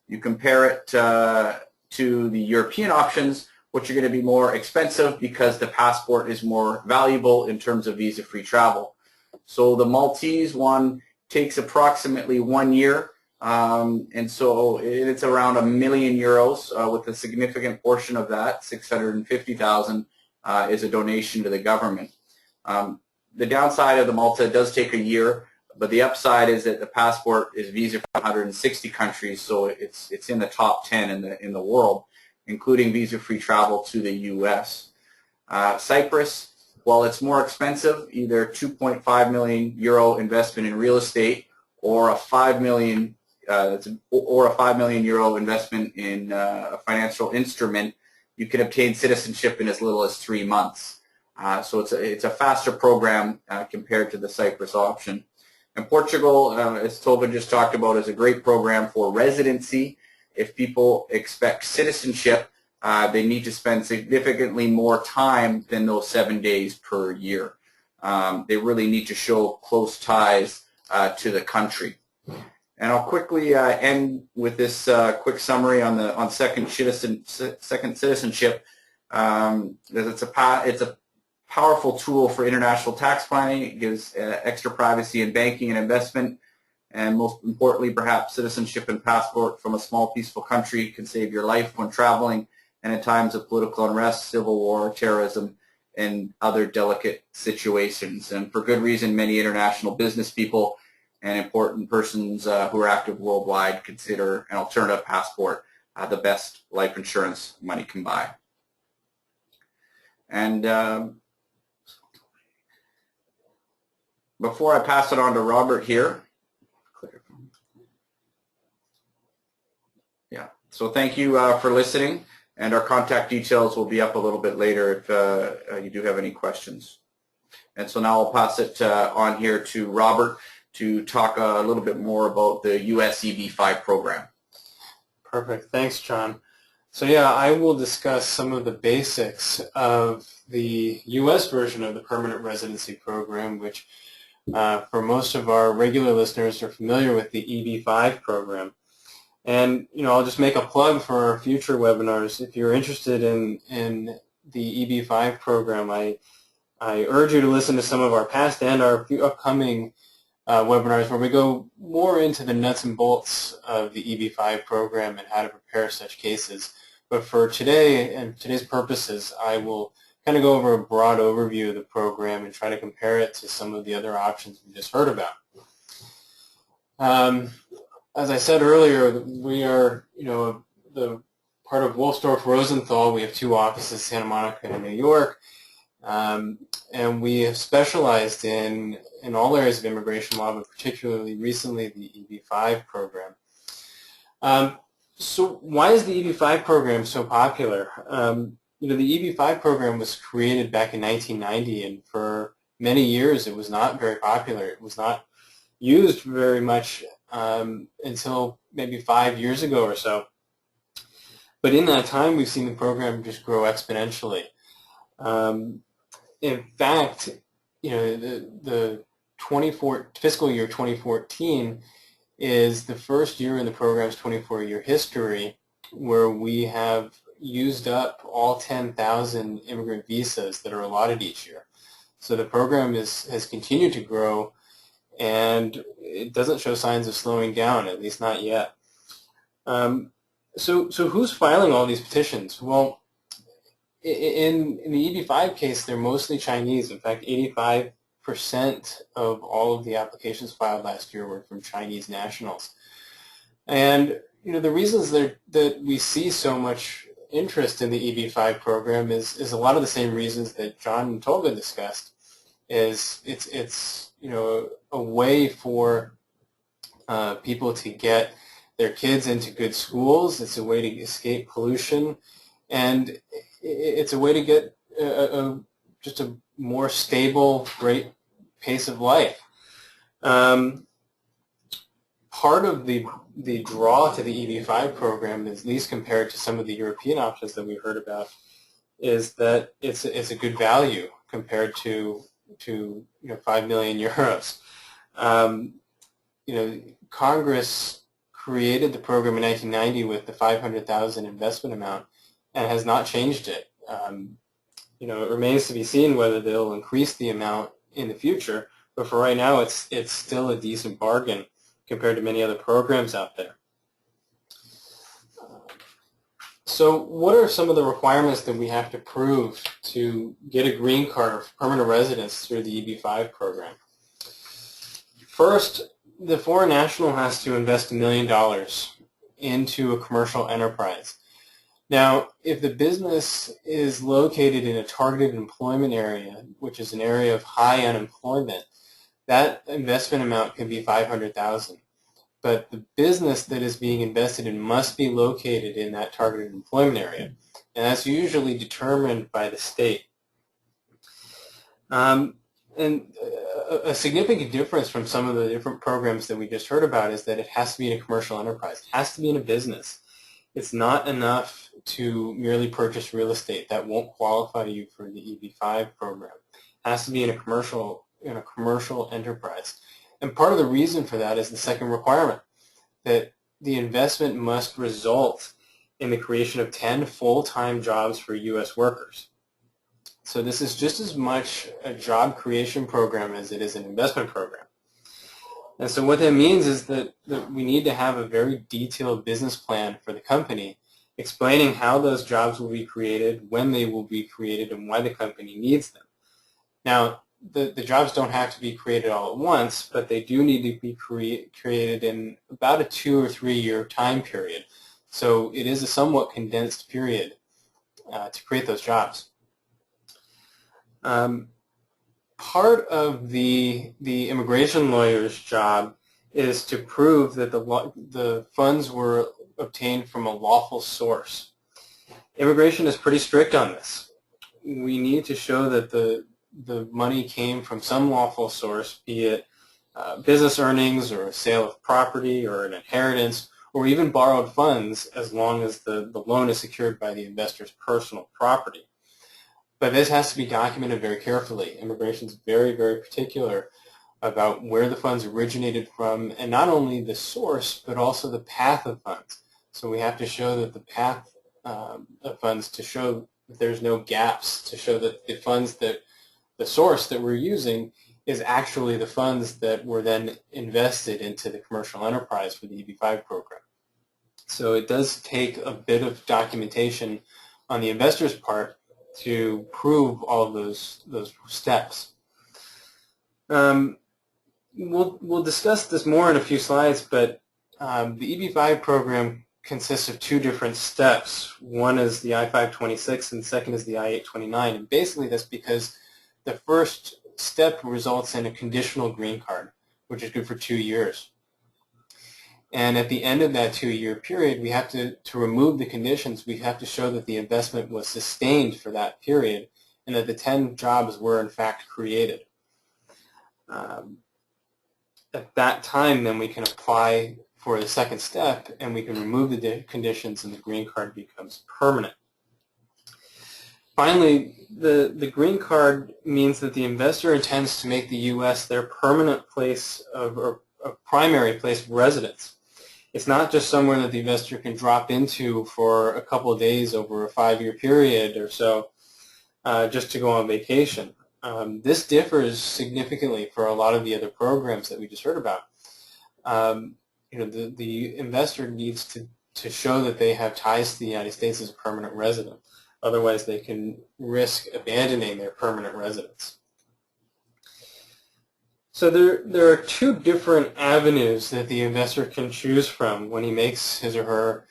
You compare it to the European options, which are going to be more expensive because the passport is more valuable in terms of visa-free travel. So the Maltese one takes approximately 1 year, and so it's around €1 million, with a significant portion of that, $650,000, is a donation to the government. The downside of the Malta does take a year, but the upside is that the passport is visa for 160 countries, so it's in the top 10 in the world, including visa-free travel to the U.S. Cyprus, while it's more expensive, either €2.5 million investment in real estate or a €5 million investment in a financial instrument, you can obtain citizenship in as little as 3 months. So it's a faster program compared to the Cyprus option. And Portugal, as Tolga just talked about, is a great program for residency. If people expect citizenship, they need to spend significantly more time than those 7 days per year. They really need to show close ties to the country. And I'll quickly end with this quick summary on second citizenship. It's a powerful tool for international tax planning. It gives extra privacy in banking and investment, and most importantly, perhaps citizenship and passport from a small, peaceful country can save your life when traveling and in times of political unrest, civil war, terrorism, and other delicate situations. And for good reason, many international business people and important persons who are active worldwide consider an alternative passport the best life insurance money can buy. And before I pass it on to Robert here, so thank you for listening, and our contact details will be up a little bit later if you do have any questions. And so now I'll pass it on here to Robert to talk a little bit more about the US EB-5 program.
Perfect. Thanks, John. So yeah, I will discuss some of the basics of the US version of the permanent residency program, which for most of our regular listeners are familiar with the EB-5 program. And I'll just make a plug for our future webinars. If you're interested in the EB-5 program, I urge you to listen to some of our past and our upcoming webinars where we go more into the nuts and bolts of the EB-5 program and how to prepare such cases. But for today and today's purposes, I will kind of go over a broad overview of the program and try to compare it to some of the other options we just heard about. As I said earlier, we are, the part of Wolfsdorf Rosenthal. We have 2 offices, Santa Monica and New York, and we have specialized in all areas of immigration law, but particularly recently the EB-5 program. So why is the EB-5 program so popular? The EB-5 program was created back in 1990, and for many years it was not very popular. It was not used very much until maybe 5 years ago or so. But in that time, we've seen the program just grow exponentially. In fact, the fiscal year 2014 is the first year in the program's 24-year history where we have used up all 10,000 immigrant visas that are allotted each year. So the program has continued to grow, and it doesn't show signs of slowing down, at least not yet. So who's filing all these petitions? Well, in the EB-5 case, they're mostly Chinese. In fact, 85% of all of the applications filed last year were from Chinese nationals. And the reasons that we see so much interest in the EB-5 program is a lot of the same reasons that John and Tolga discussed. It's a way for people to get their kids into good schools. It's a way to escape pollution, and it's a way to get just a more stable, great pace of life. Part of the draw to the EB-5 program, at least compared to some of the European options that we heard about, is that it's a good value compared to 5 million euros. Congress created the program in 1990 with the 500,000 investment amount and has not changed it. It remains to be seen whether they'll increase the amount in the future, but for right now it's still a decent bargain compared to many other programs out there. So what are some of the requirements that we have to prove to get a green card or permanent residence through the EB-5 program? First, the foreign national has to invest $1 million into a commercial enterprise. Now, if the business is located in a targeted employment area, which is an area of high unemployment, that investment amount can be $500,000. But the business that is being invested in must be located in that targeted employment area, and that's usually determined by the state. And a significant difference from some of the different programs that we just heard about is that it has to be in a commercial enterprise. It has to be in a business. It's not enough to merely purchase real estate. That won't qualify you for the EB-5 program. It has to be in a commercial enterprise. And part of the reason for that is the second requirement, that the investment must result in the creation of 10 full-time jobs for U.S. workers. So this is just as much a job creation program as it is an investment program. And so what that means is that we need to have a very detailed business plan for the company explaining how those jobs will be created, when they will be created, and why the company needs them. Now, the jobs don't have to be created all at once, but they do need to be created in about a 2 or 3 year time period. So it is a somewhat condensed period to create those jobs. Part of the immigration lawyer's job is to prove that the funds were obtained from a lawful source. Immigration is pretty strict on this. We need to show that the money came from some lawful source, be it business earnings or a sale of property or an inheritance or even borrowed funds, as long as the loan is secured by the investor's personal property. But this has to be documented very carefully. Immigration is very, very particular about where the funds originated from, and not only the source, but also the path of funds. So we have to show that the path of funds, to show that there's no gaps, to show that the funds that the source that we're using is actually the funds that were then invested into the commercial enterprise for the EB-5 program. So it does take a bit of documentation on the investor's part to prove all of those steps. We'll discuss this more in a few slides, but the EB-5 program consists of two different steps. One is the I-526 and the second is the I-829. And basically that's because the first step results in a conditional green card, which is good for 2 years. And at the end of that 2-year period, we have to remove the conditions. We have to show that the investment was sustained for that period and that the 10 jobs were in fact created. At that time, then we can apply for the second step and we can remove the conditions and the green card becomes permanent. Finally, the green card means that the investor intends to make the U.S. their permanent place or primary place of residence. It's not just somewhere that the investor can drop into for a couple of days over a 5-year period or so just to go on vacation. This differs significantly for a lot of the other programs that we just heard about. The investor needs to show that they have ties to the United States as a permanent resident. Otherwise, they can risk abandoning their permanent residence. So there are two different avenues that the investor can choose from when he makes his or her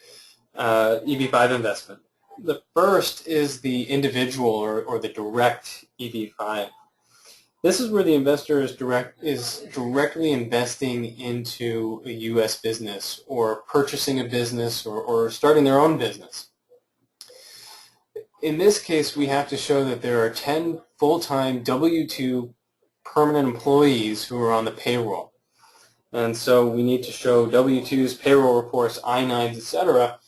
EB-5 investment. The first is the individual or the direct EB-5. This is where the investor is directly investing into a U.S. business or purchasing a business or starting their own business. In this case, we have to show that there are 10 full-time W-2 permanent employees who are on the payroll. And so we need to show W-2s, payroll reports, I-9s, etc.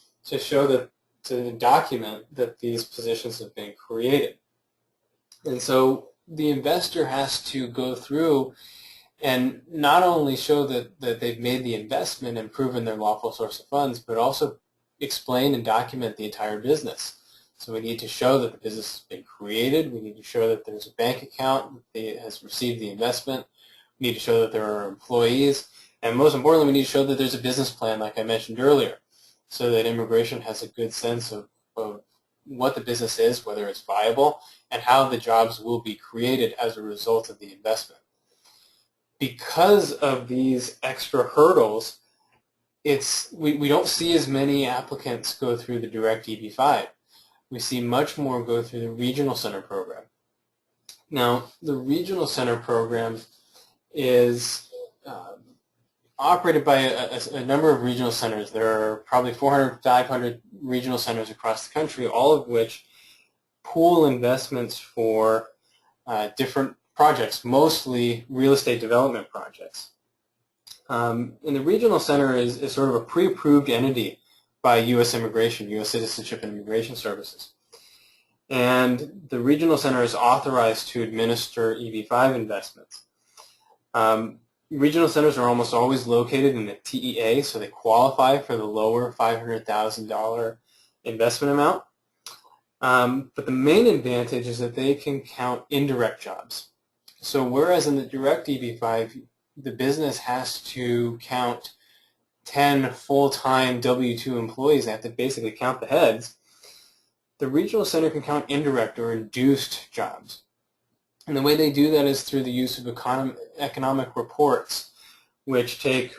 to document that these positions have been created. And so the investor has to go through and not only show that they've made the investment and proven their lawful source of funds, but also explain and document the entire business. So we need to show that the business has been created. We need to show that there's a bank account that has received the investment. We need to show that there are employees. And most importantly, we need to show that there's a business plan, like I mentioned earlier, so that immigration has a good sense of what the business is, whether it's viable, and how the jobs will be created as a result of the investment. Because of these extra hurdles, we don't see as many applicants go through the direct EB-5. We see much more go through the Regional Center program. Now, the Regional Center program is operated by a number of regional centers. There are probably 400, 500 regional centers across the country, all of which pool investments for different projects, mostly real estate development projects. And the Regional Center is sort of a pre-approved entity by U.S. Immigration, U.S. Citizenship and Immigration Services. And the Regional Center is authorized to administer EB-5 investments. Regional centers are almost always located in the TEA, so they qualify for the lower $500,000 investment amount. But the main advantage is that they can count indirect jobs. So whereas in the direct EB-5, the business has to count 10 full-time W-2 employees, they have to basically count the heads, the Regional Center can count indirect or induced jobs. And the way they do that is through the use of economic reports, which take,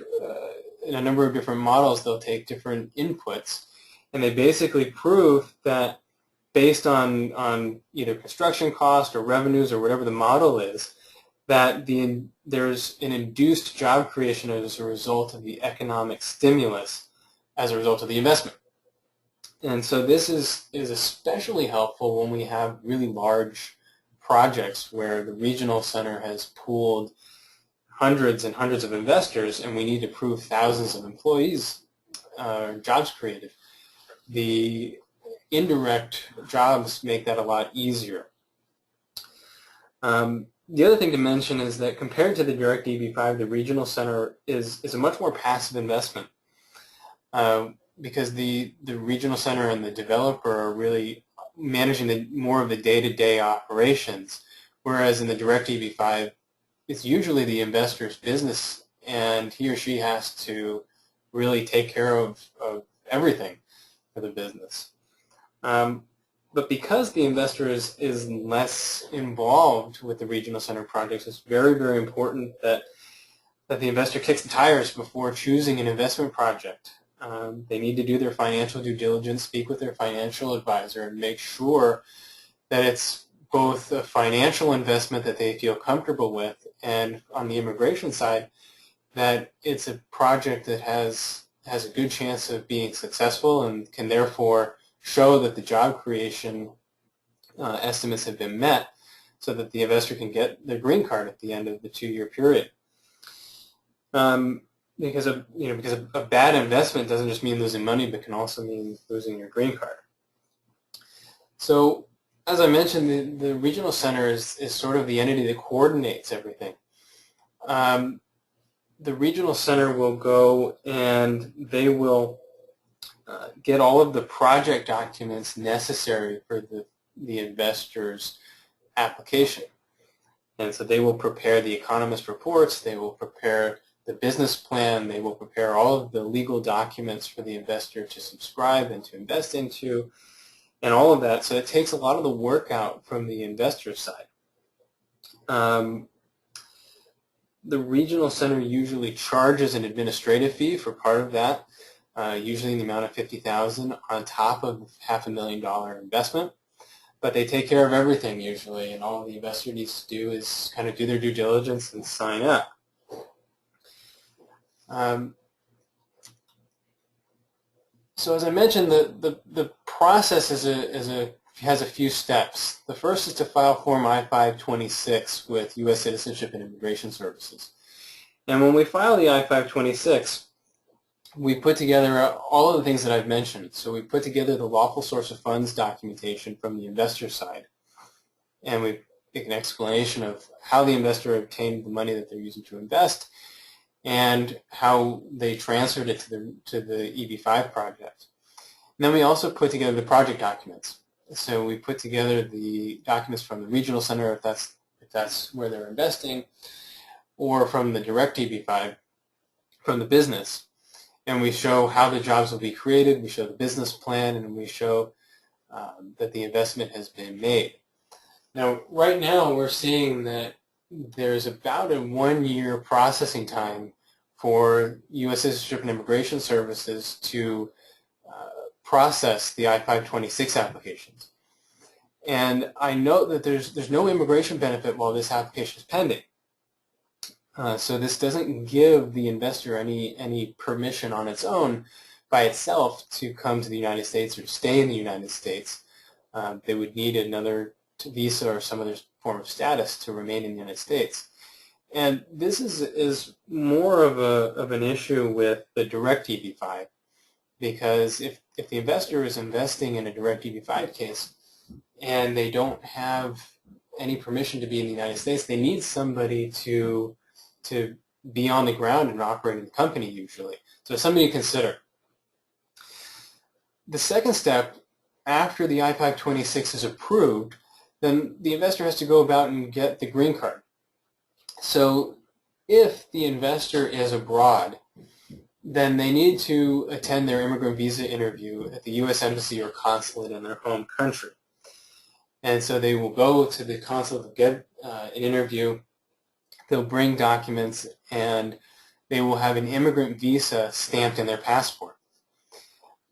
in a number of different models, they'll take different inputs, and they basically prove that based on either construction cost or revenues or whatever the model is, that there's an induced job creation as a result of the economic stimulus as a result of the investment. And so this is especially helpful when we have really large projects where the Regional Center has pooled hundreds and hundreds of investors and we need to prove thousands of employees, jobs created. The indirect jobs make that a lot easier. the other thing to mention is that compared to the direct EB-5, the regional center is a much more passive investment because the regional center and the developer are really managing more of the day-to-day operations, whereas in the direct EB-5, it's usually the investor's business, and he or she has to really take care of everything for the business. But because the investor is less involved with the regional center projects, it's very, very important that the investor kicks the tires before choosing an investment project. They need to do their financial due diligence, speak with their financial advisor, and make sure that it's both a financial investment that they feel comfortable with, and on the immigration side, that it's a project that has a good chance of being successful and can therefore show that the job creation estimates have been met so that the investor can get their green card at the end of the 2-year period. Because a bad investment doesn't just mean losing money, but can also mean losing your green card. So, as I mentioned, the regional center is sort of the entity that coordinates everything. The regional center will go and they will get all of the project documents necessary for the investor's application. And so they will prepare the economist reports, they will prepare the business plan, they will prepare all of the legal documents for the investor to subscribe and to invest into, and all of that. So it takes a lot of the work out from the investor side. The regional center usually charges an administrative fee for part of that, usually in the amount of $50,000 on top of $500,000 investment. But they take care of everything usually, and all the investor needs to do is kind of do their due diligence and sign up. So as I mentioned, the process has a few steps. The first is to file Form I-526 with U.S. Citizenship and Immigration Services. And when we file the I-526, we put together all of the things that I've mentioned. So we put together the lawful source of funds documentation from the investor side, and we make an explanation of how the investor obtained the money that they're using to invest and how they transferred it to the EB-5 project. And then we also put together the project documents. So we put together the documents from the regional center, if that's where they're investing, or from the direct EB-5, from the business. And we show how the jobs will be created, we show the business plan, and we show that the investment has been made. Now, right now, we're seeing that there's about a 1-year processing time for U.S. Citizenship and Immigration Services to process the I-526 applications. And I note that there's no immigration benefit while this application is pending. So this doesn't give the investor any permission on its own by itself to come to the United States or stay in the United States. They would need another visa or some other form of status to remain in the United States. And this is more of an issue with the direct EB-5, because if the investor is investing in a direct EB-5 case and they don't have any permission to be in the United States, they need somebody to be on the ground and operating the company usually. So something to consider. The second step, after the I-526 is approved, then the investor has to go about and get the green card. So if the investor is abroad, then they need to attend their immigrant visa interview at the U.S. Embassy or consulate in their home country. And so they will go to the consulate, get an interview, they'll bring documents, and they will have an immigrant visa stamped in their passport.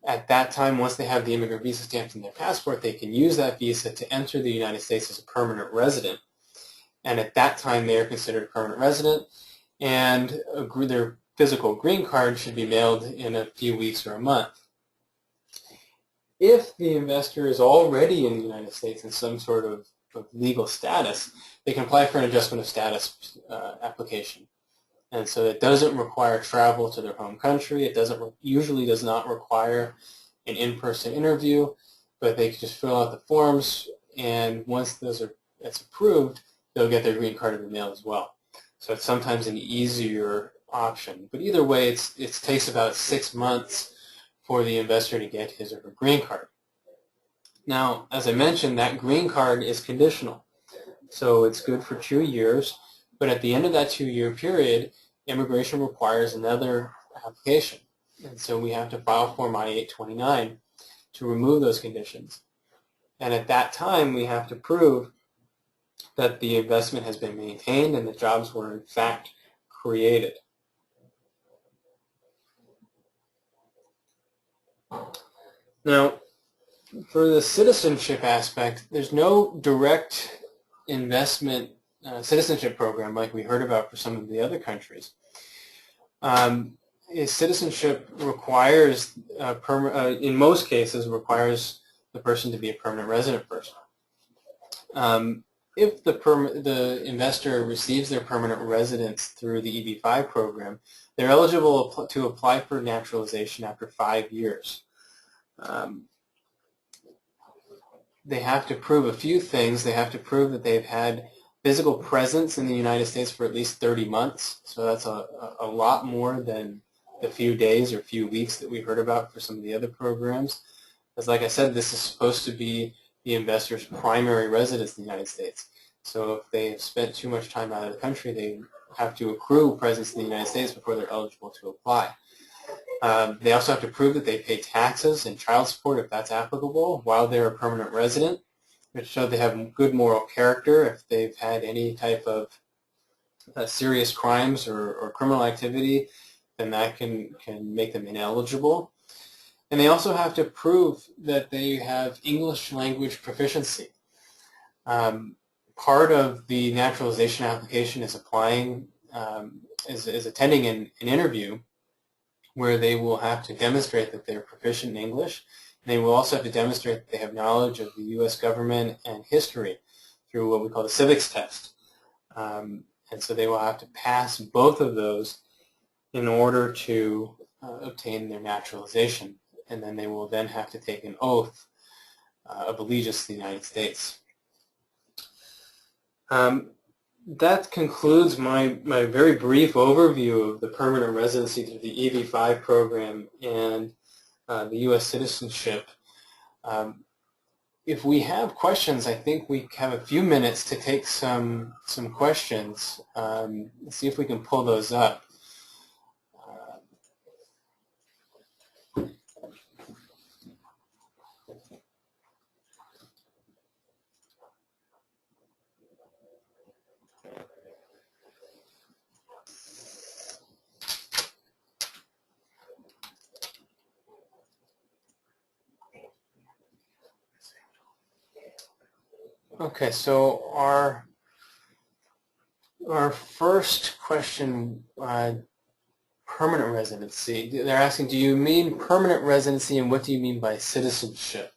At that time, once they have the immigrant visa stamped in their passport, they can use that visa to enter the United States as a permanent resident. And at that time, they are considered a permanent resident, and their physical green card should be mailed in a few weeks or a month. If the investor is already in the United States in some sort of legal status, they can apply for an adjustment of status application. And so it doesn't require travel to their home country. It usually does not require an in-person interview, but they can just fill out the forms, and once that's approved, they'll get their green card in the mail as well. So it's sometimes an easier option. But either way, it takes about 6 months for the investor to get his or her green card. Now, as I mentioned, that green card is conditional. So it's good for 2 years, but at the end of that 2-year period, immigration requires another application. And so we have to file Form I-829 to remove those conditions. And at that time, we have to prove that the investment has been maintained and the jobs were in fact created. Now, for the citizenship aspect, there's no direct investment citizenship program like we heard about for some of the other countries. Citizenship requires, in most cases, requires the person to be a permanent resident person. If the investor receives their permanent residence through the EB-5 program, they're eligible to apply for naturalization after 5 years. They have to prove a few things. They have to prove that they've had physical presence in the United States for at least 30 months. So that's a lot more than the few days or few weeks that we heard about for some of the other programs. Because like I said, this is supposed to be the investor's primary residence in the United States. So if they have spent too much time out of the country, they have to accrue presence in the United States before they're eligible to apply. They also have to prove that they pay taxes and child support if that's applicable while they're a permanent resident, which show they have good moral character. If they've had any type of serious crimes or criminal activity, then that can make them ineligible. And they also have to prove that they have English language proficiency. Part of the naturalization application is applying, is attending an interview where they will have to demonstrate that they're proficient in English. And they will also have to demonstrate that they have knowledge of the U.S. government and history through what we call the civics test. And so they will have to pass both of those in order to obtain their naturalization. And then they will then have to take an oath of allegiance to the United States. That concludes my very brief overview of the permanent residency through the EB-5 program and the U.S. citizenship. If we have questions, I think we have a few minutes to take some questions. Let's see if we can pull those up. Okay, so our first question, permanent residency. They're asking, do you mean permanent residency and what do you mean by citizenship?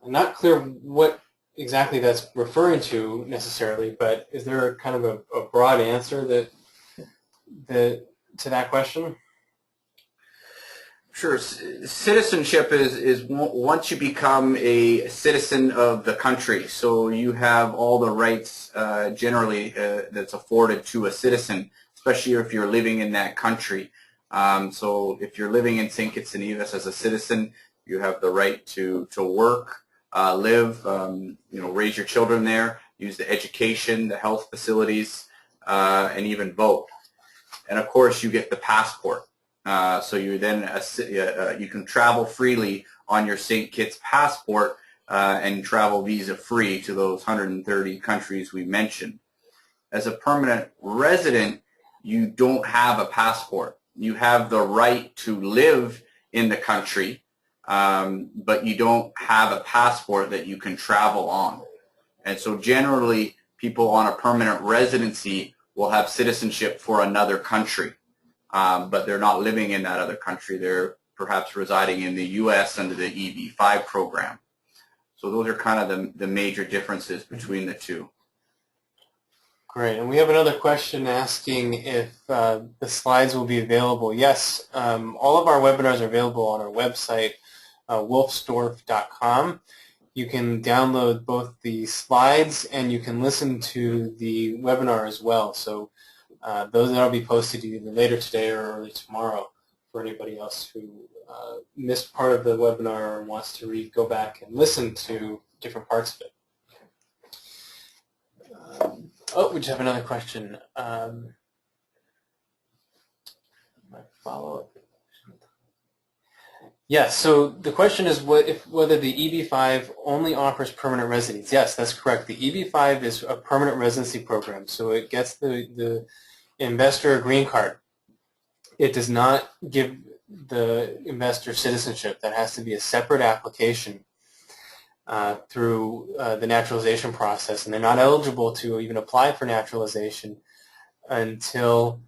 I'm not clear what exactly that's referring to necessarily, but is there kind of a broad answer to that question?
Sure. Citizenship is once you become a citizen of the country, so you have all the rights generally that's afforded to a citizen, especially if you're living in that country. So if you're living in St. Kitts and Nevis as a citizen, you have the right to work, live, raise your children there, use the education, the health facilities, and even vote. And of course, you get the passport. So you then you can travel freely on your St. Kitts passport and travel visa-free to those 130 countries we mentioned. As a permanent resident, you don't have a passport. You have the right to live in the country, but you don't have a passport that you can travel on. And so generally, people on a permanent residency will have citizenship for another country. But they're not living in that other country. They're perhaps residing in the U.S. under the EB-5 program. So those are kind of the major differences between the two.
Great. And we have another question asking if the slides will be available. Yes, all of our webinars are available on our website, wolfsdorf.com. you can download both the slides and you can listen to the webinar as well. So those that'll be posted either later today or early tomorrow for anybody else who missed part of the webinar or wants to go back and listen to different parts of it. We just have another question. My follow-up. Yes, so the question is whether the EB-5 only offers permanent residence. Yes, that's correct. The EB-5 is a permanent residency program, so it gets the investor a green card. It does not give the investor citizenship. That has to be a separate application through the naturalization process, and they're not eligible to even apply for naturalization until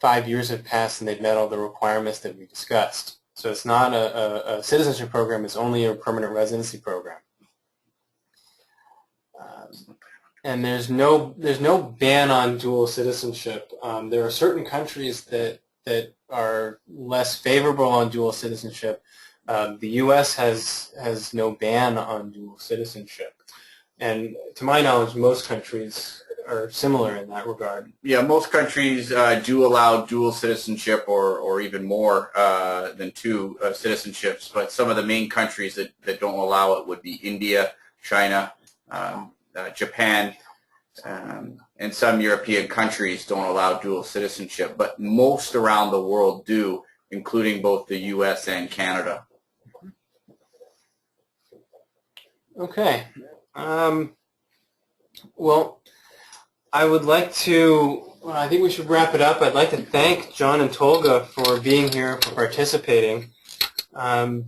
5 years have passed and they've met all the requirements that we discussed. So it's not a citizenship program, it's only a permanent residency program. And there's no ban on dual citizenship. There are certain countries that are less favorable on dual citizenship. The U.S. has no ban on dual citizenship. And to my knowledge, most countries are similar in that regard.
Yeah, most countries do allow dual citizenship or even more than two citizenships, but some of the main countries that don't allow it would be India, China, Japan, and some European countries don't allow dual citizenship, but most around the world do, including both the U.S. and Canada.
Okay. Well, I would like to, I think we should wrap it up. I'd like to thank John and Tolga for being here, for participating. It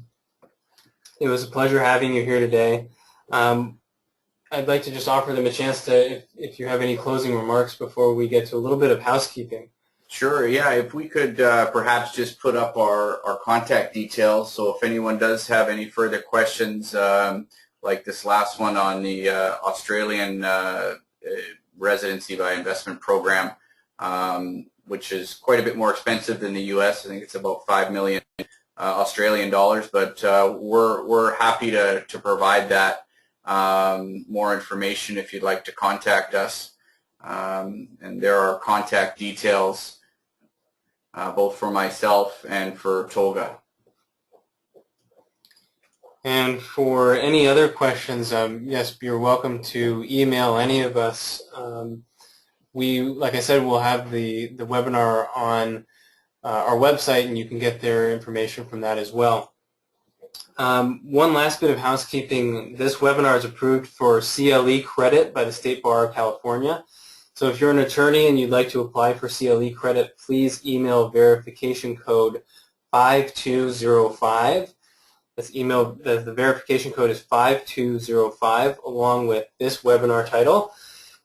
was a pleasure having you here today. I'd like to just offer them a chance to, if you have any closing remarks before we get to a little bit of housekeeping.
Sure, yeah, if we could perhaps just put up our contact details, so if anyone does have any further questions, like this last one on the Australian Residency by Investment Program, which is quite a bit more expensive than the U.S. I think it's about 5 million Australian dollars, but we're happy to provide that more information if you'd like to contact us. And there are contact details both for myself and for Tolga.
And for any other questions, yes, you're welcome to email any of us. Like I said, we'll have the webinar on our website, and you can get their information from that as well. One last bit of housekeeping. This webinar is approved for CLE credit by the State Bar of California. So if you're an attorney and you'd like to apply for CLE credit, please email verification code 5205. The verification code is 5205, along with this webinar title,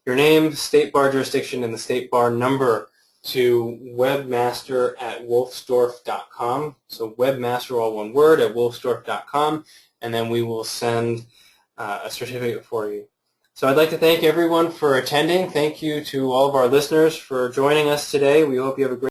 your name, State Bar jurisdiction, and the State Bar number to webmaster@wolfsdorf.com. So webmaster, all one word, at wolfsdorf.com, and then we will send a certificate for you. So I'd like to thank everyone for attending. Thank you to all of our listeners for joining us today. We hope you have a great